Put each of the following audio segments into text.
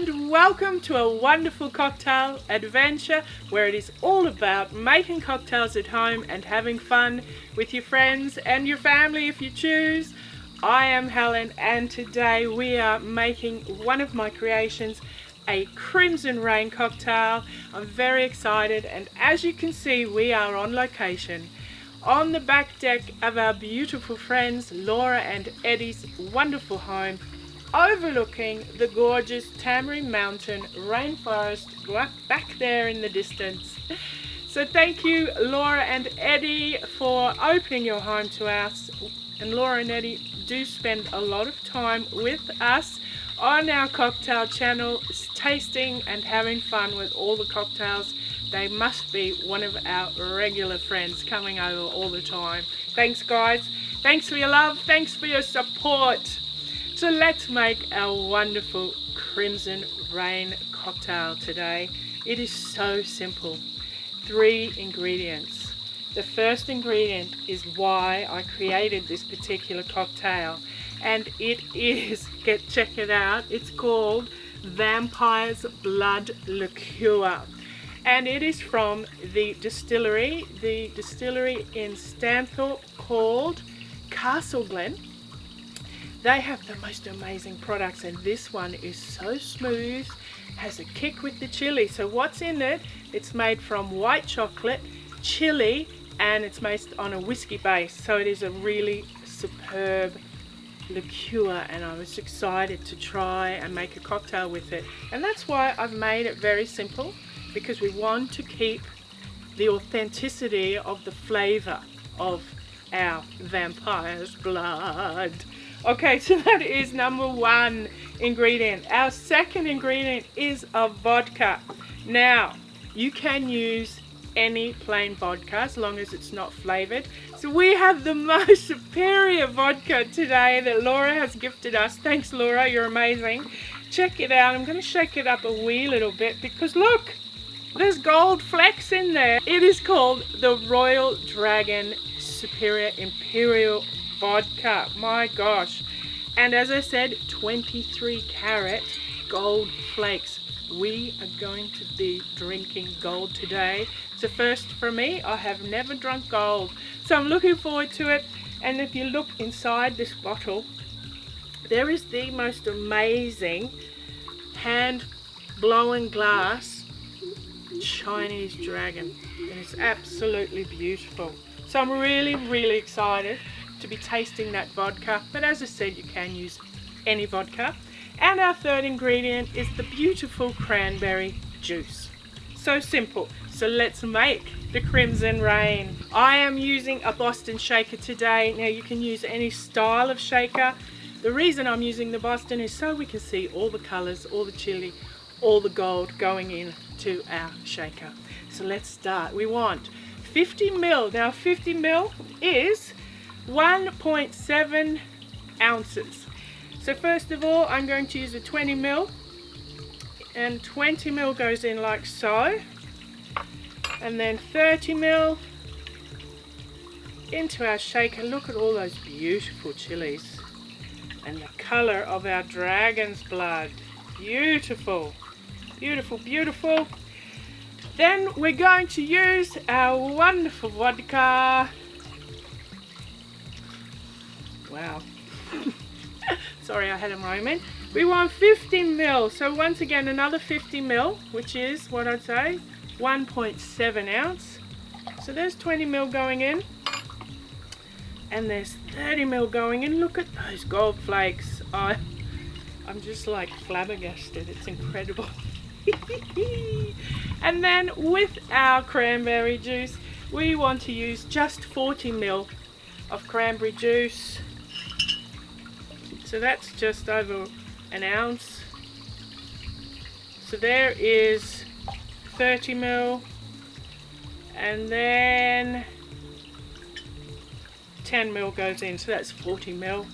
and welcome to a wonderful cocktail adventure where it is all about making cocktails at home and having fun with your friends and your family if you choose. I am Helen and today we are making one of my creations, a Crimson Rain cocktail. I'm very excited, and as you can see we are on location on the back deck of our beautiful friends Laura and Eddie's wonderful home, overlooking the gorgeous Tamborine mountain rainforest back there in the distance. So thank you Laura and Eddie for opening your home to us. And Laura and Eddie do spend a lot of time with us on our cocktail channel, tasting and having fun with all the cocktails. They must be one of our regular friends coming over all the time. Thanks guys, thanks for your love, thanks for your support. So let's make our wonderful Crimson Rain cocktail today. It is so simple. 3 ingredients. The first ingredient is why I created this particular cocktail, and it is, check it out, it's called Vampire's Blood Liqueur, and it is from the distillery in Stanthorpe called Castle Glen. They have the most amazing products, and this one is so smooth, has a kick with the chili. So what's in it? It's made from white chocolate, chili, and it's made on a whiskey base. So it is a really superb liqueur, and I was excited to try and make a cocktail with it. And that's why I've made it very simple, because we want to keep the authenticity of the flavor of our vampire's blood. Okay, so that is number 1 ingredient. Our second ingredient is a vodka. Now, you can use any plain vodka as long as it's not flavored. So we have the most superior vodka today that Laura has gifted us. Thanks Laura, you're amazing. Check it out. I'm going to shake it up a wee little bit because look, there's gold flecks in there. It is called the Royal Dragon Superior Imperial Vodka. My gosh. And as I said, 23 carat gold flakes. We are going to be drinking gold today. It's a first for me. I have never drunk gold, so I'm looking forward to it. And if you look inside this bottle, there is the most amazing hand blowing glass Chinese dragon, and it's absolutely beautiful. So I'm really excited to be tasting that vodka, but as I said, you can use any vodka. And our third ingredient is the beautiful cranberry juice. So simple. So let's make the Crimson Rain. I am using a Boston shaker today. Now you can use any style of shaker. The reason I'm using the Boston is so we can see all the colors, all the chili, all the gold going into our shaker. So let's start. We want 50 ml. Now 50 ml is 1.7 ounces. So first of all, I'm going to use a 20 ml, and 20 ml goes in like so, and then 30 ml into our shaker. Look at all those beautiful chilies and the color of our dragon's blood. Beautiful, beautiful, beautiful. Then we're going to use our wonderful vodka. Wow. Sorry, I had a moment. We want 50 ml. So once again, another 50 ml, which is what I'd say 1.7 ounce. So there's 20 ml going in, and there's 30 ml going in. Look at those gold flakes. I'm just like flabbergasted. It's incredible. And then with our cranberry juice, we want to use just 40 ml of cranberry juice. So that's just over an ounce. So there is 30 ml, and then 10 ml goes in. So that's 40 ml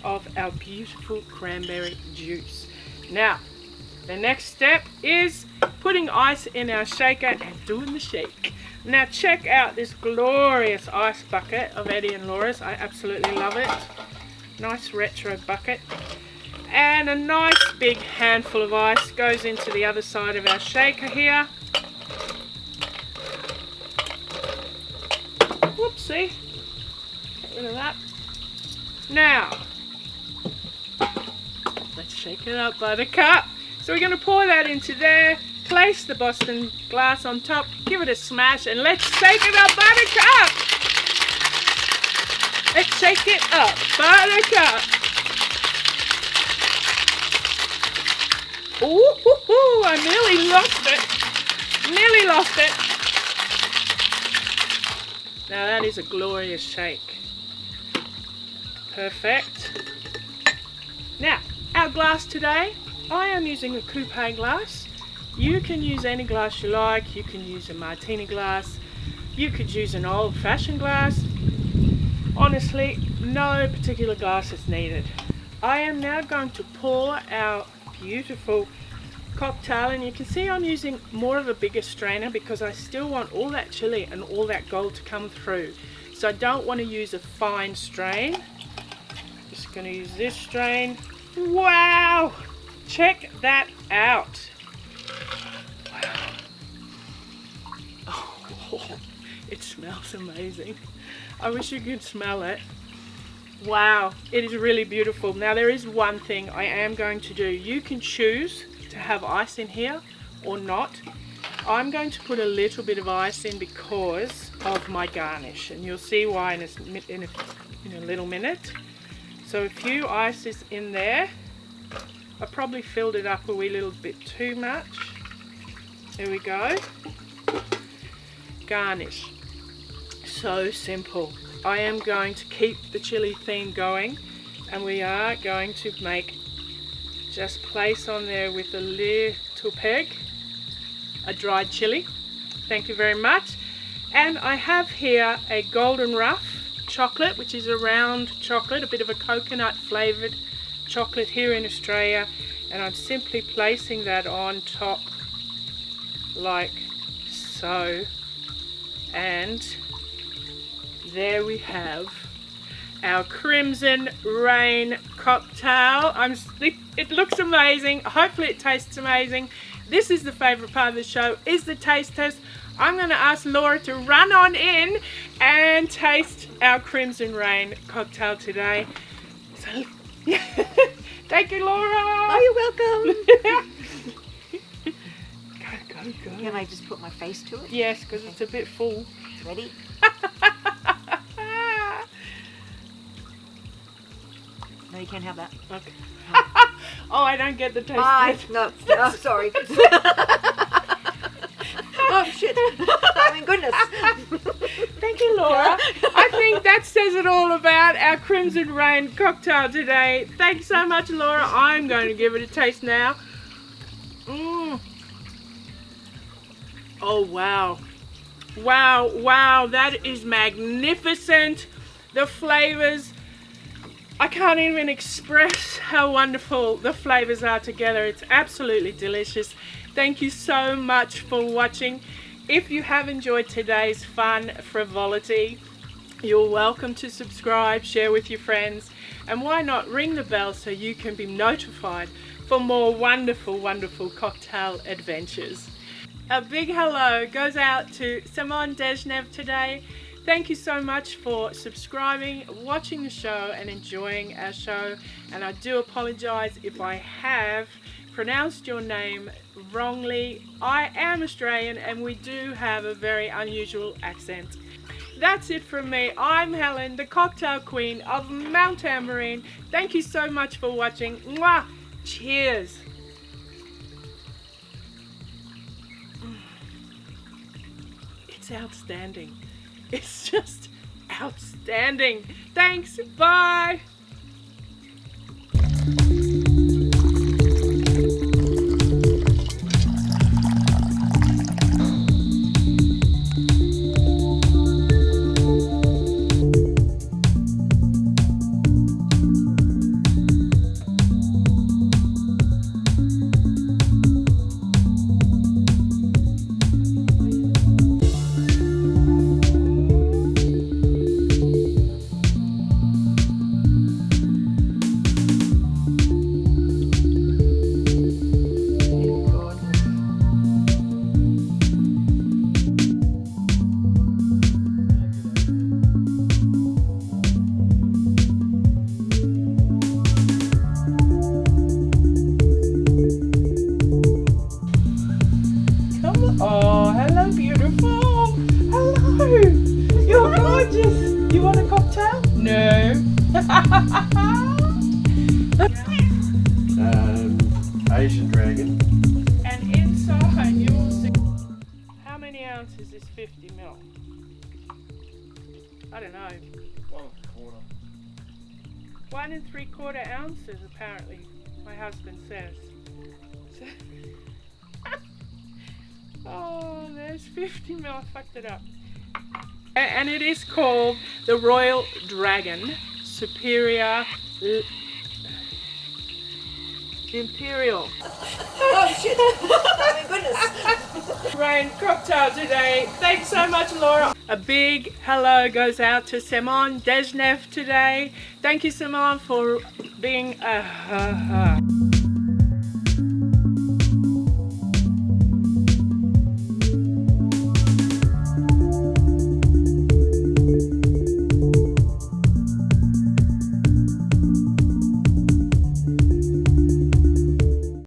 of our beautiful cranberry juice. Now, the next step is putting ice in our shaker and doing the shake. Now check out this glorious ice bucket of Eddie and Laura's. I absolutely love it. Nice retro bucket. And a nice big handful of ice goes into the other side of our shaker here. Whoopsie. Get rid of that. Now, let's shake it up, Buttercup. So we're going to pour that into there, place the Boston glass on top, give it a smash, and let's shake it up, Buttercup. Let's shake it up, Buttercup. Ooh, I nearly lost it. Nearly lost it. Now that is a glorious shake. Perfect. Now, our glass today, I am using a Coupe Glass. You can use any glass you like. You can use a martini glass. You could use an old-fashioned glass. Honestly, no particular glass is needed. I am now going to pour our beautiful cocktail, and you can see I'm using more of a bigger strainer because I still want all that chili and all that gold to come through. So I don't want to use a fine strain. Just going to use this strain. Wow! Check that out. Wow. Oh, it smells amazing. I wish you could smell it. Wow, it is really beautiful. Now there is one thing I am going to do. You can choose to have ice in here or not. I'm going to put a little bit of ice in because of my garnish, and you'll see why in a little minute. So a few ices in there. I probably filled it up a wee little bit too much. There we go. Garnish. So simple. I am going to keep the chili theme going, and we are going to just place on there with a little peg a dried chili. Thank you very much. And I have here a golden ruff chocolate, which is a round chocolate, a bit of a coconut flavored chocolate here in Australia, and I'm simply placing that on top like so, and there we have our Crimson Rain cocktail. It looks amazing. Hopefully it tastes amazing. This is the favourite part of the show, is the taste test. I'm going to ask Laura to run on in and taste our Crimson Rain cocktail today. So, thank you, Laura. Oh, you're welcome. Go. Can I just put my face to it? Yes, because it's a bit full. Ready? No, you can't have that. Okay. Oh, I don't get the taste test. No, oh, sorry. Oh, shit. Oh, my goodness. Thank you, Laura. I think that says it all about our Crimson Rain cocktail today. Thanks so much, Laura. I'm going to give it a taste now. Oh, wow. Wow, that is magnificent. The flavors, I can't even express how wonderful the flavors are together. It's absolutely delicious. Thank you so much for watching. If you have enjoyed today's fun frivolity, you're welcome to subscribe, share with your friends, and why not ring the bell so you can be notified for more wonderful cocktail adventures. A big hello goes out to Simon Dezhnev today. Thank you so much for subscribing, watching the show and enjoying our show. And I do apologise if I have pronounced your name wrongly. I am Australian and we do have a very unusual accent. That's it from me. I'm Helen, the cocktail queen of Mount Tamborine. Thank you so much for watching. Mwah! Cheers! It's outstanding. It's just outstanding. Thanks. Bye. Asian dragon. And inside you'll see. How many ounces is 50 ml? I don't know. 1 3/4 ounces apparently, my husband says. Oh, there's 50 ml, I fucked it up. And it is called the Royal Dragon Superior Imperial. Oh shit! Oh my goodness! Rain cocktail today. Thanks so much, Laura. A big hello goes out to Simon Dezhnev today. Thank you, Simon, for being a